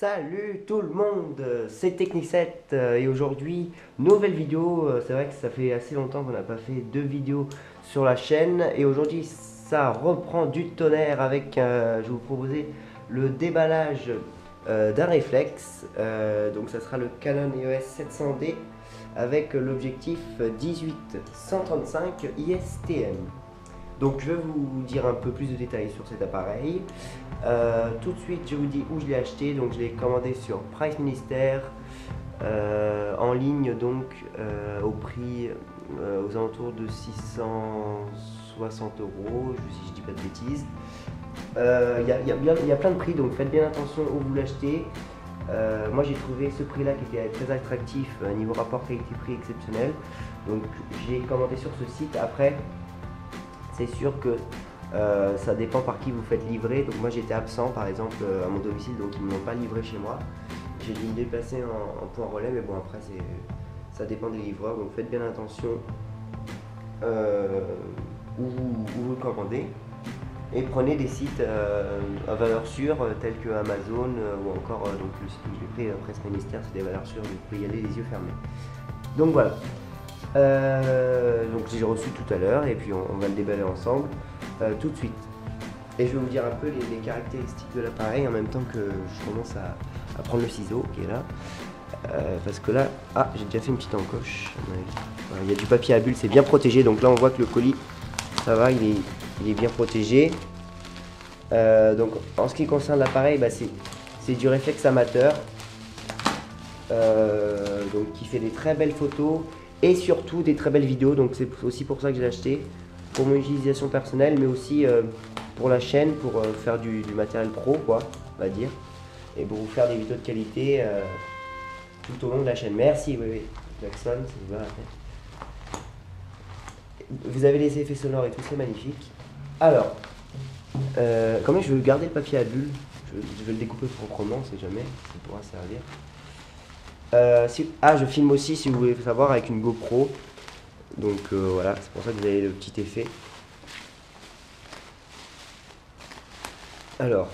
Salut tout le monde, c'est Technicette et aujourd'hui, nouvelle vidéo. C'est vrai que ça fait assez longtemps qu'on n'a pas fait de vidéos sur la chaîne et aujourd'hui ça reprend du tonnerre avec, je vais vous proposer le déballage d'un réflexe. Donc ça sera le Canon EOS 700D avec l'objectif 18-135 ISTM. Donc je vais vous dire un peu plus de détails sur cet appareil. Tout de suite je vous dis où je l'ai acheté. Donc je l'ai commandé sur Price Ministère en ligne, donc au prix aux alentours de 660 euros, si je dis pas de bêtises. Il y a plein de prix, donc faites bien attention où vous l'achetez. Moi j'ai trouvé ce prix là qui était très attractif, niveau rapport qualité-prix exceptionnel. Donc j'ai commandé sur ce site. Après c'est sûr que ça dépend par qui vous faites livrer. Donc moi j'étais absent par exemple à mon domicile, donc ils ne m'ont pas livré chez moi. J'ai dû me déplacer en point relais, mais bon après ça dépend des livreurs. Donc faites bien attention où vous le commandez. Et prenez des sites à valeur sûre tels que Amazon ou encore donc le site où je l'ai pris, Presse Ministère, c'est des valeurs sûres, vous pouvez y aller les yeux fermés. Donc voilà. Donc j'ai reçu tout à l'heure et puis on va le déballer ensemble tout de suite. Et je vais vous dire un peu les caractéristiques de l'appareil en même temps que je commence à prendre le ciseau qui est là. Parce que là, j'ai déjà fait une petite encoche. Voilà, il y a du papier à bulles, c'est bien protégé. Donc là on voit que le colis, ça va, il est bien protégé. Donc en ce qui concerne l'appareil, c'est du réflexe amateur. Donc qui fait des très belles photos et surtout des très belles vidéos. Donc c'est aussi pour ça que je l'ai acheté, pour mon utilisation personnelle, mais aussi pour la chaîne, pour faire du matériel pro, quoi, on va dire, et pour vous faire des vidéos de qualité tout au long de la chaîne. Merci, oui, Jackson, c'est bien la tête. Vous avez les effets sonores et tout, c'est magnifique. Alors, quand même, je vais garder le papier à bulles. Je vais le découper proprement, on sait jamais, ça pourra servir. Je filme aussi, si vous voulez savoir, avec une GoPro. Donc voilà, c'est pour ça que vous avez le petit effet. Alors,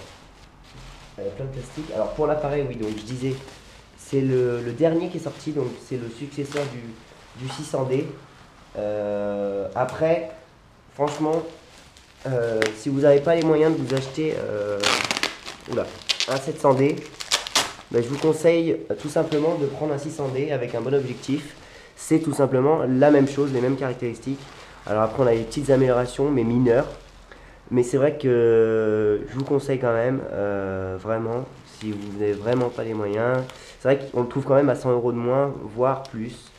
il y a plein de plastique. Alors pour l'appareil, oui, donc je disais, c'est le dernier qui est sorti, donc c'est le successeur du 600D. Après, franchement, si vous n'avez pas les moyens de vous acheter un 700D, je vous conseille tout simplement de prendre un 600D avec un bon objectif. C'est tout simplement la même chose, les mêmes caractéristiques. Alors après on a des petites améliorations mais mineures. Mais c'est vrai que je vous conseille quand même, vraiment, si vous n'avez vraiment pas les moyens. C'est vrai qu'on le trouve quand même à 100 euros de moins, voire plus,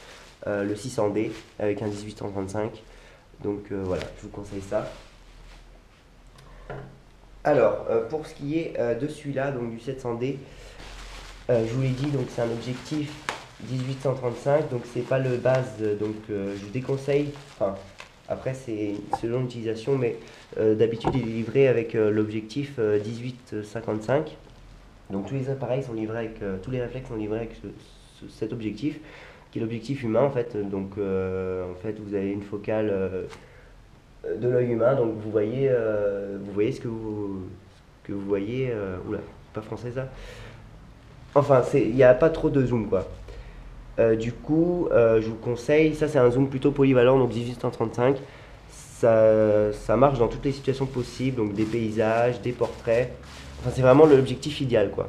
le 600D avec un 1835. Donc voilà, je vous conseille ça. Alors, pour ce qui est de celui-là, donc du 700D, je vous l'ai dit, donc c'est un objectif 18-135, donc c'est pas le base, donc je vous déconseille, enfin après c'est selon l'utilisation, mais d'habitude il est livré avec l'objectif 18-55. Donc tous les appareils sont livrés avec, tous les réflexes sont livrés avec cet objectif, qui est l'objectif humain en fait. Donc en fait vous avez une focale de l'œil humain, donc vous voyez ce que vous voyez, oula, pas français ça. Enfin, il n'y a pas trop de zoom quoi. Du coup, je vous conseille, ça c'est un zoom plutôt polyvalent, donc 18-135. Ça marche dans toutes les situations possibles, donc des paysages, des portraits. Enfin, c'est vraiment l'objectif idéal quoi.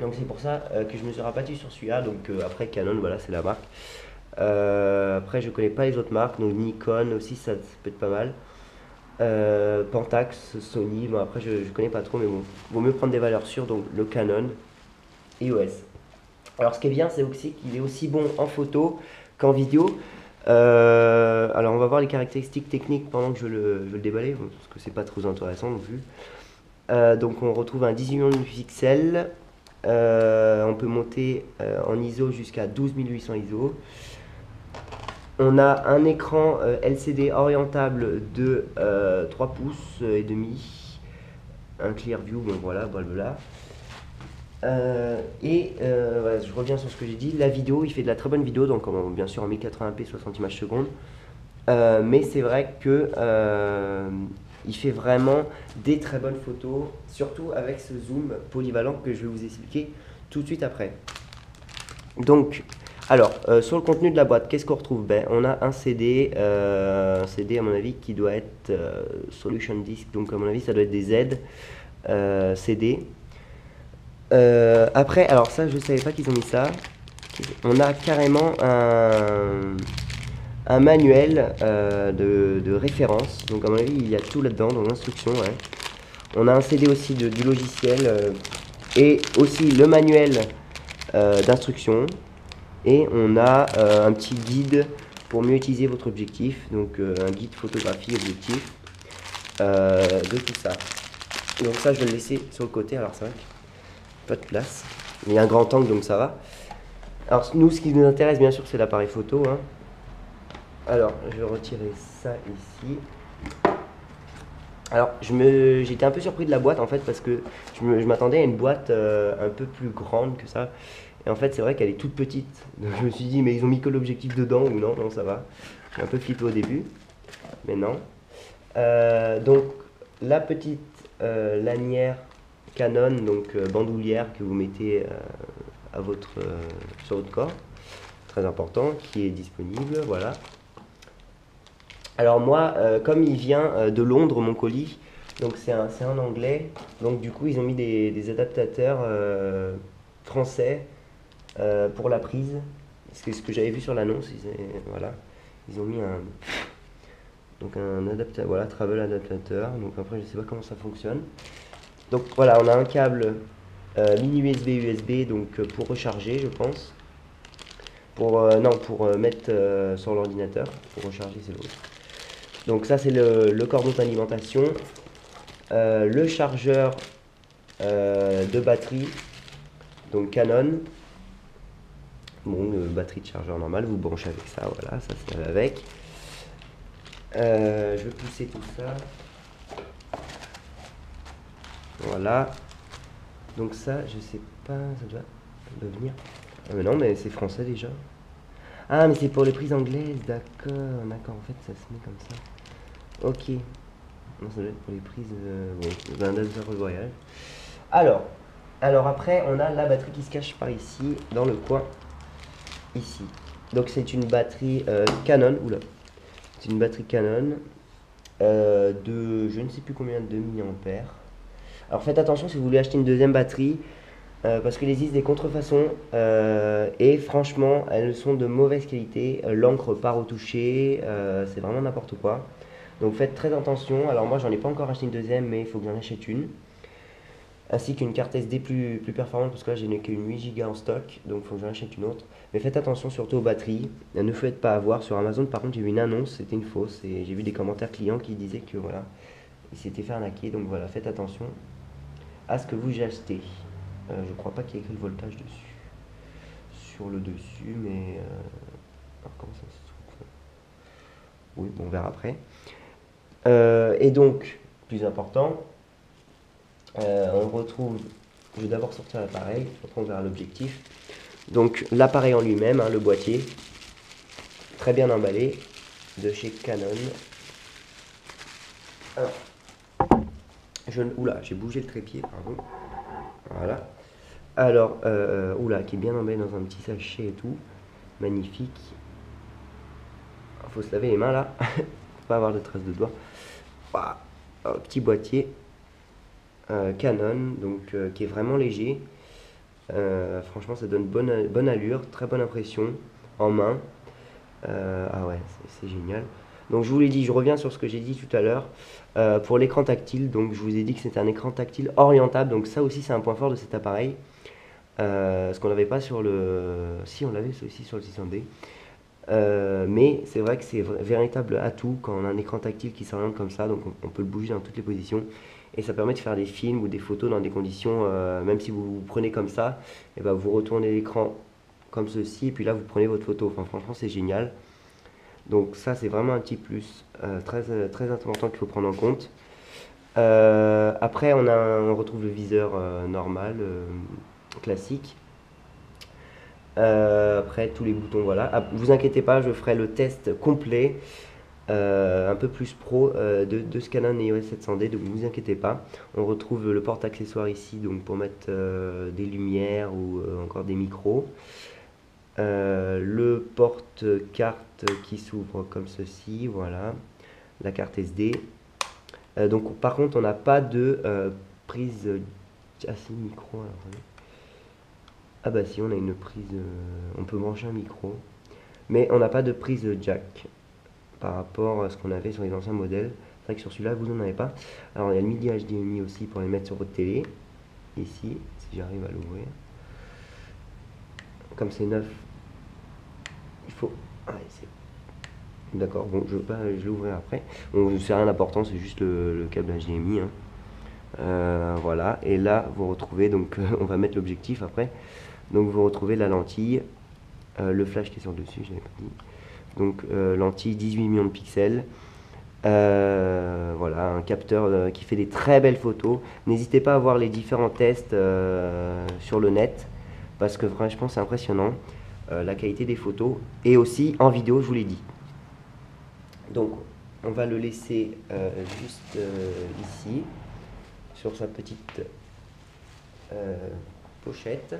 Donc c'est pour ça que je me suis rabattu sur celui-là. Donc après Canon, voilà, c'est la marque. Après, je connais pas les autres marques, donc Nikon aussi, ça peut être pas mal. Pentax, Sony, bon après je connais pas trop, mais bon, vaut mieux prendre des valeurs sûres, donc le Canon EOS. Alors ce qui est bien, c'est aussi qu'il est aussi bon en photo qu'en vidéo. Alors on va voir les caractéristiques techniques pendant que je vais le déballer, parce que c'est pas trop intéressant non plus. Donc on retrouve un 18 millions de pixels. On peut monter en ISO jusqu'à 12800 ISO. On a un écran LCD orientable de 3 pouces et demi, un Clearview, bon voilà, blablabla. Voilà, je reviens sur ce que j'ai dit. La vidéo, il fait de la très bonne vidéo, donc bien sûr en 1080p 60 images secondes. Mais c'est vrai que il fait vraiment des très bonnes photos, surtout avec ce zoom polyvalent que je vais vous expliquer tout de suite après. Donc, alors, sur le contenu de la boîte, qu'est-ce qu'on retrouve? Ben, on a un CD, CD à mon avis qui doit être Solution Disc, donc à mon avis ça doit être des Z CD. Après, alors ça je ne savais pas qu'ils ont mis ça. On a carrément un manuel de référence, donc à mon avis il y a tout là-dedans, dans l'instruction. Ouais. On a un CD aussi du logiciel et aussi le manuel d'instruction. Et on a un petit guide pour mieux utiliser votre objectif, donc un guide photographie objectif de tout ça. Donc ça je vais le laisser sur le côté, alors c'est vrai que pas de place. Il y a un grand angle donc ça va. Alors nous ce qui nous intéresse bien sûr c'est l'appareil photo. Hein. Alors je vais retirer ça ici. Alors j'étais un peu surpris de la boîte en fait parce que je m'attendais à une boîte un peu plus grande que ça. Et en fait, c'est vrai qu'elle est toute petite. Donc je me suis dit, mais ils ont mis que l'objectif dedans ou non? Non, ça va. J'ai un peu flippé au début, mais non. Donc, la petite lanière Canon, donc bandoulière que vous mettez à sur votre corps, très important, qui est disponible, voilà. Alors moi, comme il vient de Londres, mon colis, donc c'est en anglais, donc du coup ils ont mis des adaptateurs français pour la prise, c'est ce que j'avais vu sur l'annonce, voilà, ils ont mis un adaptateur, voilà, travel adaptateur, donc après je sais pas comment ça fonctionne. Donc voilà, on a un câble mini USB, donc pour recharger je pense, non, pour mettre sur l'ordinateur, pour recharger c'est l'autre. Donc ça c'est le cordon d'alimentation, le chargeur de batterie, donc Canon. Bon, batterie de chargeur normal, vous branchez avec ça, voilà, ça c'est avec. Je vais pousser tout ça. Voilà. Donc ça, je sais pas, ça doit venir. Ah mais non, mais c'est français déjà. Ah, mais c'est pour les prises anglaises, d'accord, d'accord, en fait ça se met comme ça. Ok. Non, ça doit être pour les prises, bon, d'un adaptateur de voyage. Alors après, on a la batterie qui se cache par ici, dans le coin. Ici. Donc c'est une batterie Canon, oula, c'est une batterie Canon de je ne sais plus combien de milliampères. Alors faites attention si vous voulez acheter une deuxième batterie parce qu'il existe des contrefaçons et franchement elles sont de mauvaise qualité, l'encre part au toucher, c'est vraiment n'importe quoi. Donc faites très attention. Alors moi j'en ai pas encore acheté une deuxième mais il faut que j'en achète une. Ainsi qu'une carte SD plus performante parce que là j'ai qu'une 8 Go en stock, donc il faut que j'en achète une autre. Mais faites attention surtout aux batteries, ne faites pas avoir. Sur Amazon par contre j'ai vu une annonce, c'était une fausse, et j'ai vu des commentaires clients qui disaient que voilà, ils s'étaient fait arnaquer, donc voilà, faites attention à ce que vous achetez. Je crois pas qu'il y ait écrit le voltage dessus, sur le dessus, mais alors comment ça se trouve? Oui, bon, on verra après. Et donc, plus important, on retrouve, je vais d'abord sortir l'appareil, après on verra l'objectif. Donc l'appareil en lui-même, hein, le boîtier, très bien emballé, de chez Canon. Alors, oula, j'ai bougé le trépied, pardon. Voilà. Alors, oula, qui est bien emballé dans un petit sachet et tout, magnifique. Faut se laver les mains là, faut pas avoir de traces de doigts. Voilà. Alors, petit boîtier Canon, donc qui est vraiment léger. Franchement, ça donne bonne allure, très bonne impression en main. Ah ouais, c'est génial. Donc je vous l'ai dit, je reviens sur ce que j'ai dit tout à l'heure. Pour l'écran tactile, donc je vous ai dit que c'était un écran tactile orientable. Donc ça aussi, c'est un point fort de cet appareil. Ce qu'on n'avait pas sur le... Si, on l'avait aussi sur le 600D. Mais c'est vrai que c'est un véritable atout quand on a un écran tactile qui s'oriente comme ça. Donc on peut le bouger dans toutes les positions. Et ça permet de faire des films ou des photos dans des conditions, même si vous prenez comme ça, et ben vous retournez l'écran comme ceci, et puis là vous prenez votre photo. Enfin franchement c'est génial. Donc ça c'est vraiment un petit plus très important qu'il faut prendre en compte. Après on retrouve le viseur normal, classique. Après tous les boutons, voilà. Ah, vous inquiétez pas, je ferai le test complet un peu plus pro de ce Canon EOS 700D, donc ne vous inquiétez pas. On retrouve le porte-accessoires ici donc pour mettre des lumières ou encore des micros. Le porte-carte qui s'ouvre comme ceci, voilà, la carte SD. Donc par contre on n'a pas de prise. Ah si, micro, alors, attendez. Ah bah si, on a une prise, on peut brancher un micro, mais on n'a pas de prise jack par rapport à ce qu'on avait sur les anciens modèles. C'est vrai que sur celui-là vous n'en avez pas. Alors il y a le midi HDMI aussi pour les mettre sur votre télé, ici, si j'arrive à l'ouvrir. Comme c'est neuf, il faut... Ah, d'accord, bon, je vais l'ouvrir après. Bon, c'est rien d'important, c'est juste le câble HDMI, hein. Voilà, et là vous retrouvez, donc on va mettre l'objectif après. Donc vous retrouvez la lentille, le flash qui est sur le dessus, je l'avais pas dit. Donc lentille 18 millions de pixels. Voilà, un capteur qui fait des très belles photos. N'hésitez pas à voir les différents tests sur le net, parce que franchement c'est impressionnant la qualité des photos, et aussi en vidéo, je vous l'ai dit. Donc on va le laisser juste ici sur sa petite pochette.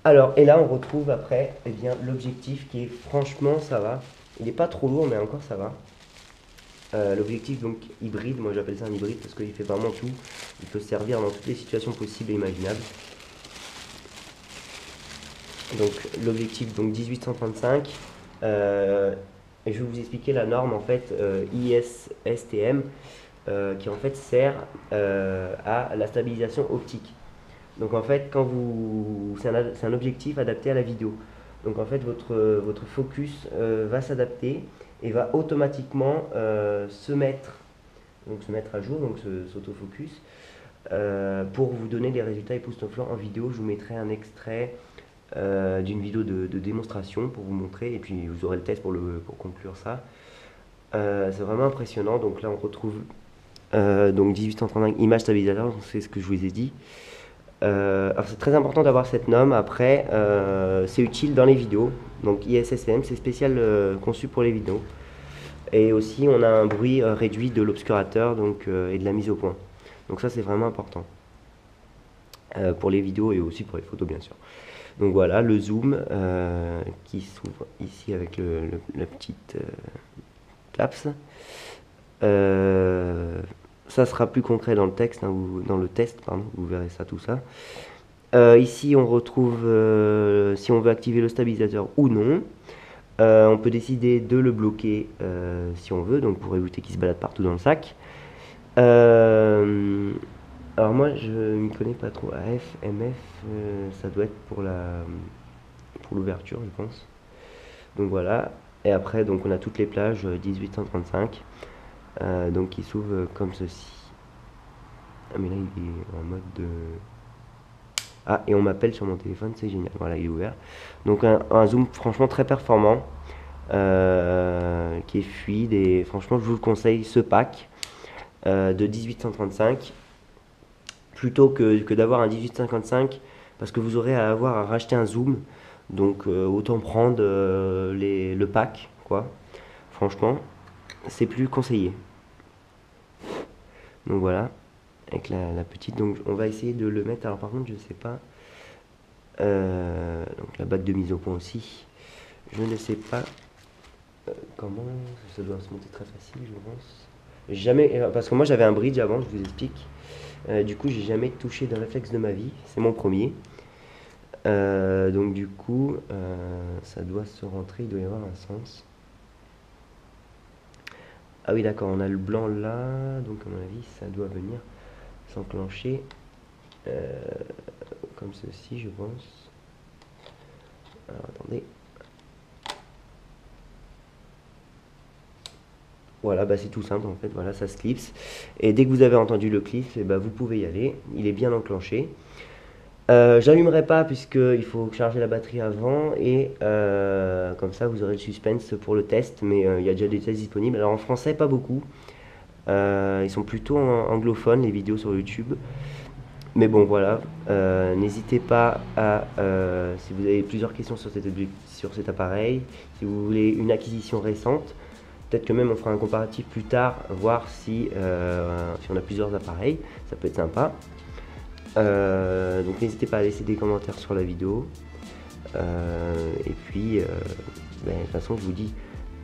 Alors, et là on retrouve après eh bien l'objectif qui est, franchement ça va, il n'est pas trop lourd mais encore ça va. L'objectif donc hybride, moi j'appelle ça un hybride parce qu'il fait vraiment tout, il peut servir dans toutes les situations possibles et imaginables. Donc l'objectif donc 18-135, et je vais vous expliquer la norme en fait ISSTM qui en fait sert à la stabilisation optique. Donc en fait, c'est un objectif adapté à la vidéo. Donc en fait, votre focus va s'adapter et va automatiquement se mettre à jour, donc s'autofocus, pour vous donner des résultats époustouflants en vidéo. Je vous mettrai un extrait d'une vidéo de démonstration pour vous montrer, et puis vous aurez le test pour conclure ça. C'est vraiment impressionnant. Donc là, on retrouve donc 1835 image stabilisateur, c'est ce que je vous ai dit. Alors c'est très important d'avoir cette norme. Après c'est utile dans les vidéos, donc ISSM c'est spécial conçu pour les vidéos, et aussi on a un bruit réduit de l'obscurateur donc et de la mise au point, donc ça c'est vraiment important pour les vidéos et aussi pour les photos bien sûr. Donc voilà le zoom qui s'ouvre ici avec la petite claps. Ça sera plus concret dans le texte, hein, dans le test, pardon, vous verrez ça, tout ça. Ici, on retrouve si on veut activer le stabilisateur ou non. On peut décider de le bloquer si on veut, donc pour éviter qu'il se balade partout dans le sac. Alors moi, je ne m'y connais pas trop. AF, MF, ça doit être pour l'ouverture, je pense. Donc voilà. Et après, donc on a toutes les plages 18-135. Donc qui s'ouvre comme ceci. Ah mais là il est en mode de... Ah, et on m'appelle sur mon téléphone, c'est génial. Voilà, il est ouvert. Donc un zoom franchement très performant, qui est fluide, et franchement je vous le conseille, ce pack de 18-135 plutôt que d'avoir un 18-55, parce que vous aurez à avoir à racheter un zoom. Donc autant prendre le pack, quoi. Franchement c'est plus conseillé. Donc voilà, avec la petite, donc on va essayer de le mettre. Alors par contre je sais pas, donc la bague de mise au point aussi, je ne sais pas comment, ça doit se monter très facile je pense. Jamais, parce que moi j'avais un bridge avant, je vous explique, du coup j'ai jamais touché de réflexe de ma vie, c'est mon premier. Donc du coup ça doit se rentrer, il doit y avoir un sens. Ah oui d'accord, on a le blanc là, donc à mon avis ça doit venir s'enclencher comme ceci je pense. Alors attendez. Voilà, bah c'est tout simple en fait, voilà, ça se clipse. Et dès que vous avez entendu le clip, eh bah, vous pouvez y aller, il est bien enclenché. J'allumerai pas puisqu'il faut charger la batterie avant, et comme ça vous aurez le suspense pour le test, mais il y a déjà des tests disponibles. Alors en français pas beaucoup, ils sont plutôt anglophones les vidéos sur YouTube, mais bon voilà, n'hésitez pas à, si vous avez plusieurs questions sur cet appareil, si vous voulez une acquisition récente, Peut-être que même on fera un comparatif plus tard, voir si on a plusieurs appareils, ça peut être sympa. Donc n'hésitez pas à laisser des commentaires sur la vidéo. Et puis, de toute façon, je vous dis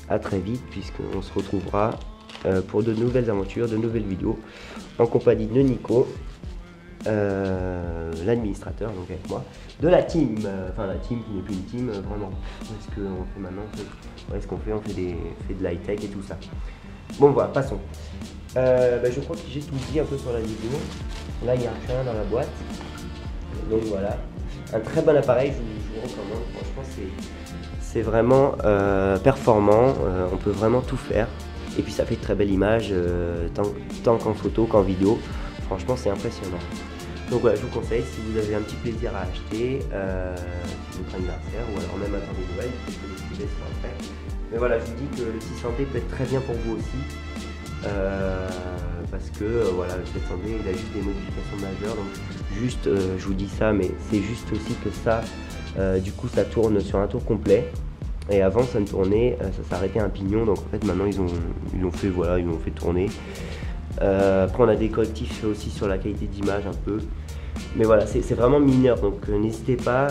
à très vite, puisqu'on se retrouvera pour de nouvelles aventures, de nouvelles vidéos, en compagnie de Nico, l'administrateur, donc avec moi, de la team, enfin la team qui n'est plus une team, vraiment. Qu'est-ce qu'on fait maintenant? Qu'est-ce qu'on fait? On fait de l'high-tech et tout ça. Bon voilà, passons. Je crois que j'ai tout dit un peu sur la vidéo. Là, il n'y a rien dans la boîte. Donc voilà, un très bon appareil, je vous recommande. Franchement, c'est vraiment performant. On peut vraiment tout faire. Et puis ça fait de très belles images, tant qu'en photo qu'en vidéo. Franchement, c'est impressionnant. Donc voilà, je vous conseille, si vous avez un petit plaisir à acheter, c'est votre anniversaire, ou alors même attendre des nouvelles, peut-être que les privés seront après. Mais voilà, je vous dis que le 600D peut être très bien pour vous aussi. Parce que voilà, le 700D il a juste des modifications majeures, donc juste je vous dis ça, mais c'est juste aussi que ça du coup ça tourne sur un tour complet, et avant ça ne tournait, ça s'arrêtait à un pignon, donc en fait maintenant ils l'ont fait, voilà, ils l'ont fait tourner. Après on a des correctifs aussi sur la qualité d'image un peu, mais voilà, c'est vraiment mineur, donc n'hésitez pas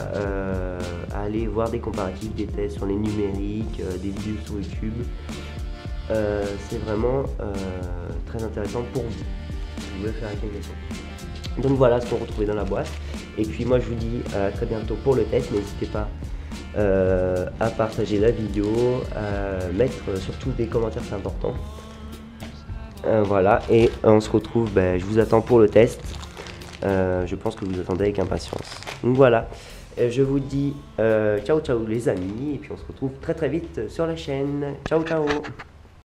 à aller voir des comparatifs, des tests sur les numériques, des vidéos sur YouTube. C'est vraiment très intéressant pour vous. Je voulais faire une question. Donc voilà ce qu'on retrouvait dans la boîte. Et puis moi je vous dis à très bientôt pour le test. N'hésitez pas à partager la vidéo, à mettre surtout des commentaires, c'est important. Voilà, et on se retrouve, je vous attends pour le test. Je pense que vous attendez avec impatience. Donc voilà, je vous dis ciao ciao les amis, et puis on se retrouve très très vite sur la chaîne. Ciao ciao.